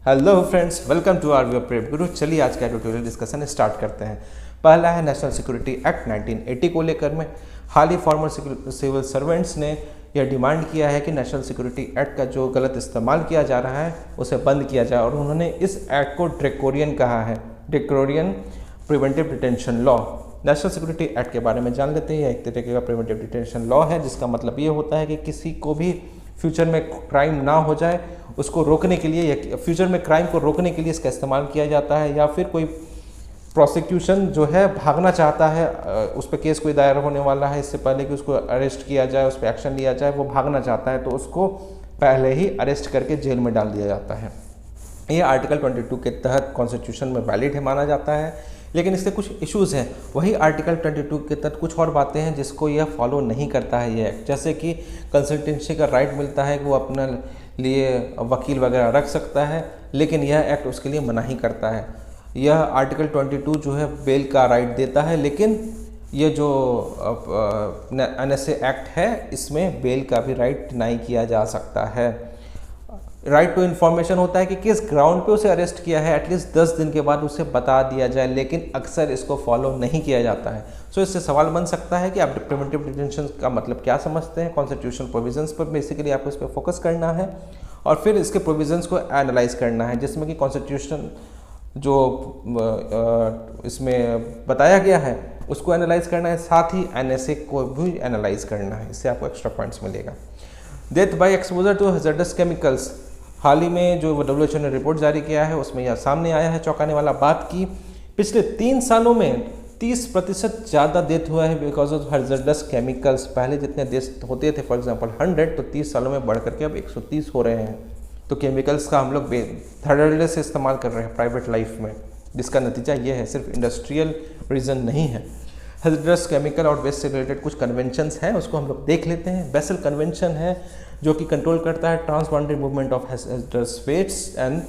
Hello friends, welcome to our prep guru. चलिए आज का ट्यूटोरियल डिस्कशन स्टार्ट करते हैं। पहला है नेशनल सिक्योरिटी एक्ट 1980 को लेकर में हाल ही फॉर्मर सिविल सर्वेंट्स ने यह डिमांड किया है कि नेशनल सिक्योरिटी एक्ट का जो गलत इस्तेमाल किया जा रहा है उसे बंद किया जाए, और उन्होंने इस एक्ट को ड्रैकोनियन कहा है, draconian preventive detention law. National security act के बारे में जान लेते हैं। एक तरीके का प्रिवेंटिव डिटेंशन लॉ है जिसका मतलब ये होता है कि किसी को भी फ्यूचर में क्राइम ना हो जाए उसको रोकने के लिए, या फ्यूचर में क्राइम को रोकने के लिए इसका इस्तेमाल किया जाता है। या फिर कोई प्रोसिक्यूशन जो है भागना चाहता है, उस पर केस कोई दायर होने वाला है, इससे पहले कि उसको अरेस्ट किया जाए, उस पर एक्शन लिया जाए, वो भागना चाहता है तो उसको पहले ही अरेस्ट करके जेल में डाल दिया जाता है। ये आर्टिकल 22 के तहत कॉन्स्टिट्यूशन में वैलिड है माना जाता है, लेकिन इससे कुछ इश्यूज़ हैं। वही आर्टिकल 22 के तहत कुछ और बातें हैं जिसको यह फॉलो नहीं करता है ये एक्ट, जैसे कि कंसल्टेंसी का राइट मिलता है कि वो अपने लिए वकील वगैरह रख सकता है, लेकिन यह एक्ट उसके लिए मना ही करता है। यह आर्टिकल 22 जो है बेल का राइट देता है, लेकिन ये जो NSA एक्ट है इसमें बेल का भी राइट डिनाई किया जा सकता है। राइट टू इन्फॉर्मेशन होता है कि किस ग्राउंड पे उसे अरेस्ट किया है एटलीस्ट 10 दिन के बाद उसे बता दिया जाए, लेकिन अक्सर इसको फॉलो नहीं किया जाता है। सो इससे सवाल बन सकता है कि आप प्रिवेंटिव डिटेंशन का मतलब क्या समझते हैं। कॉन्स्टिट्यूशनल प्रोविजंस पर बेसिकली आपको इस पर फोकस करना है और फिर इसके प्रोविजंस को एनालाइज करना है, जिसमें कि कॉन्स्टिट्यूशन जो इसमें बताया गया है उसको एनालाइज करना है, साथ ही NSA को भी एनालाइज करना है। इससे आपको एक्स्ट्रा पॉइंट्स मिलेगा। Death by exposure to hazardous chemicals, हाल ही में जो WHO ने रिपोर्ट जारी किया है उसमें यह सामने आया है चौंकाने वाला बात की पिछले 3 सालों में 30% ज़्यादा डेथ हुआ है बिकॉज ऑफ हैजर्डस केमिकल्स। पहले जितने डेथ होते थे फॉर एग्जांपल 100, तो 30 सालों में बढ़ करके अब 130 हो रहे हैं। तो केमिकल्स का हम लोग धड़ल्ले से इस्तेमाल कर रहे हैं प्राइवेट लाइफ में, जिसका नतीजा ये है, सिर्फ इंडस्ट्रियल रीज़न नहीं है। हैजर्डस केमिकल और वेस्ट से रिलेटेड कुछ कन्वेंशंस हैं, उसको हम लोग देख लेते हैं। बेसल कन्वेंशन है जो कि कंट्रोल करता है transboundary movement of hazardous waste and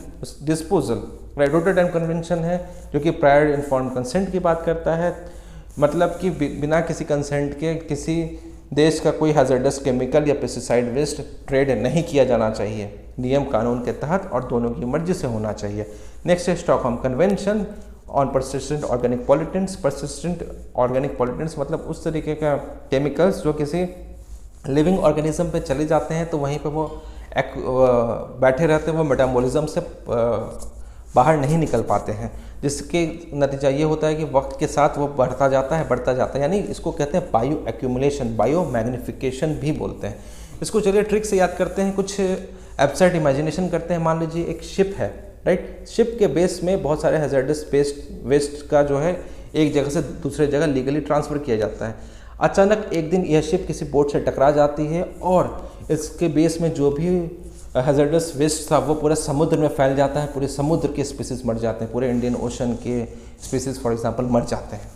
disposal. Rotterdam convention है जो कि प्रायर इन्फॉर्म्ड कंसेंट की बात करता है, मतलब कि बिना किसी कंसेंट के किसी देश का कोई हैजर्डस केमिकल या पेस्टिसाइड वेस्ट ट्रेड नहीं किया जाना चाहिए, नियम कानून के तहत और दोनों की मर्जी से होना चाहिए। नेक्स्ट है Stockholm convention on persistent organic pollutants. Persistent organic pollutants मतलब उस तरीके का केमिकल्स जो किसी लिविंग ऑर्गेनिज्म पे चले जाते हैं तो वहीं पे वो बैठे रहते हैं, वो मेटाबॉलिज्म से बाहर नहीं निकल पाते हैं, जिसके नतीजा ये होता है कि वक्त के साथ वो बढ़ता जाता है, यानी इसको कहते हैं बायो एक्यूमुलेशन, बायो मैग्निफिकेशन भी बोलते हैं इसको। चलिए ट्रिक से याद करते हैं, कुछ एब्सर्ड इमेजिनेशन करते हैं। मान लीजिए एक शिप है, राइट। शिप के बेस में बहुत सारे हैजर्डस वेस्ट का जो है एक जगह से दूसरे जगह लीगली ट्रांसफ़र किया जाता है। अचानक एक दिन यह शिप किसी बोट से टकरा जाती है और इसके बेस में जो भी हैजर्डस वेस्ट था वो पूरे समुद्र में फैल जाता है, पूरे समुद्र के स्पीसीज मर जाते हैं, पूरे इंडियन ओशन के स्पीसीज फॉर एग्जांपल मर जाते हैं।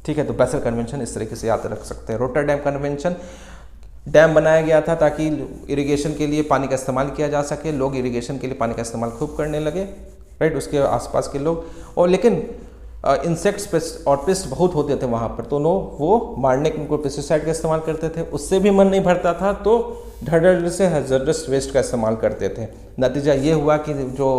ठीक है, तो बेसल कन्वेंशन इस तरीके से याद रख सकते हैं। रोटरडैम कन्वेंशन, डैम बनाया गया था ताकि इरिगेशन के लिए पानी का इस्तेमाल किया जा सके, लोग इरिगेशन के लिए पानी का इस्तेमाल खूब करने लगे, राइट, उसके आसपास के लोग। और लेकिन इंसेक्ट्स और पेस्ट बहुत होते थे वहाँ पर, तो वो मारने के उनको पेस्टिसाइड का इस्तेमाल करते थे, उससे भी मन नहीं भरता था तो धड़ल्ले से हैजर्डस वेस्ट का इस्तेमाल करते थे। नतीजा ये हुआ कि जो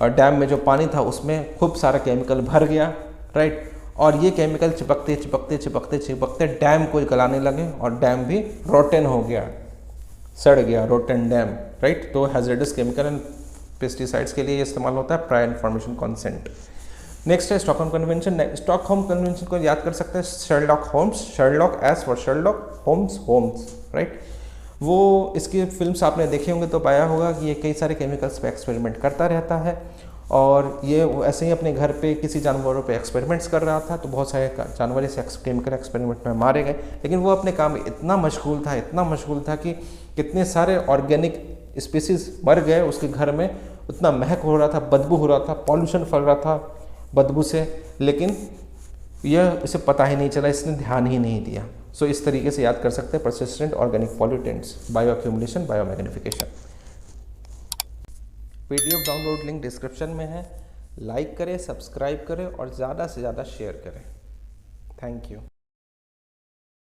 डैम में जो पानी था उसमें खूब सारा केमिकल भर गया, राइट, और ये केमिकल चिपकते डैम को गलाने लगे और डैम भी रोटन हो गया, सड़ गया, रोटन डैम, राइट। तो हैजर्डस केमिकल एंड पेस्टिसाइड्स के लिए इस्तेमाल होता है प्रायर इन्फॉर्मेशन कंसेंट। नेक्स्ट है स्टॉकहोम कन्वेंशन। स्टॉकहोम कन्वेंशन को याद कर सकते हैं Sherlock Holmes, Sherlock S for Sherlock, Holmes, right. वो इसकी फिल्म्स आपने देखे होंगे तो पाया होगा कि ये कई सारे केमिकल्स पे एक्सपेरिमेंट करता रहता है, और ये ऐसे ही अपने घर पे किसी जानवरों पे एक्सपेरिमेंट्स कर रहा था, तो बहुत सारे जानवर इस केमिकल एक्सपेरिमेंट में मारे गए, लेकिन वो अपने काम में इतना मशगूल था कि कितने सारे ऑर्गेनिक स्पीसीज मर गए उसके घर में। उतना महक हो रहा था, बदबू हो रहा था, पॉल्यूशन फैल रहा था बदबू से, लेकिन यह इसे पता ही नहीं चला, इसने ध्यान ही नहीं दिया। सो इस तरीके से याद कर सकते हैं persistent organic pollutants, bio accumulation, bio magnification. PDF download link description में है, लाइक करें, सब्सक्राइब करें और ज़्यादा से ज़्यादा शेयर करें। Thank you.